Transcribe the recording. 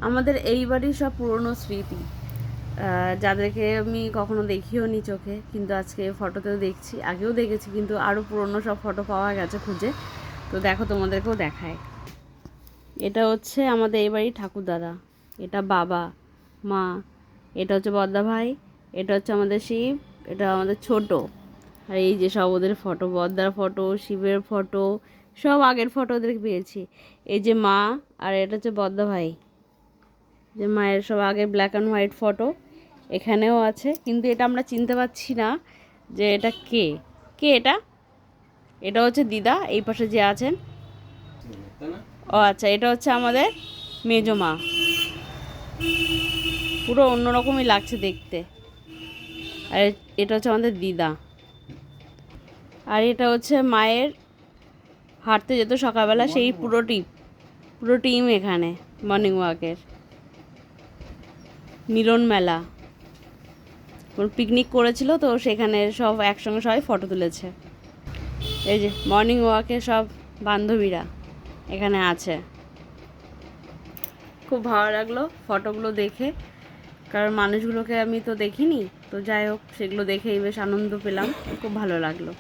আমাদের এই বাড়ির সব পুরনো স্মৃতি, যাদেরকে আমি কখনো দেখিও নি চোখে, কিন্তু আজকে ফটোতেও দেখছি, আগেও দেখেছি, কিন্তু আরও পুরনো সব ফটো পাওয়া গেছে খুঁজে। তো দেখো, তোমাদেরকেও দেখায়। এটা হচ্ছে আমাদের এই বাড়ির ঠাকুরদাদা, এটা বাবা মা, এটা হচ্ছে বদ্দা ভাই, এটা হচ্ছে আমাদের শিব, এটা আমাদের ছোট। আর এই যে সব ওদের ফটো, বদ্দার ফটো, শিবের ফটো, সব আগের ফটো ওদেরকে পেয়েছি। এই যে মা, আর এটা হচ্ছে বদ্দা ভাই, যে মায়ের সব আগে ব্ল্যাক অ্যান্ড হোয়াইট ফটো এখানেও আছে, কিন্তু এটা আমরা চিনতে পারছি না যে এটা কে কে এটা। এটা হচ্ছে দিদা, এই পাশে যে আছেন। ও আচ্ছা, এটা হচ্ছে আমাদের মেজো মা। পুরো অন্যরকমই লাগছে দেখতে। আর এটা হচ্ছে আমাদের দিদা। আর এটা হচ্ছে মায়ের হাঁটতে যেত সকালবেলা, সেই পুরো টিম এখানে মর্নিং ওয়াকের। মিলন মেলা পিকনিক করেছিল, তো সেখানে সব একসঙ্গে সবাই ফটো তুলেছে। এই যে মর্নিং ওয়াকের সব বান্ধবীরা এখানে আছে। খুব ভালো লাগলো ফটোগুলো দেখে, কারণ মানুষগুলোকে আমি তো দেখিনি, তো যাই হোক, সেগুলো দেখেই বেশ আনন্দ পেলাম, খুব ভালো লাগলো।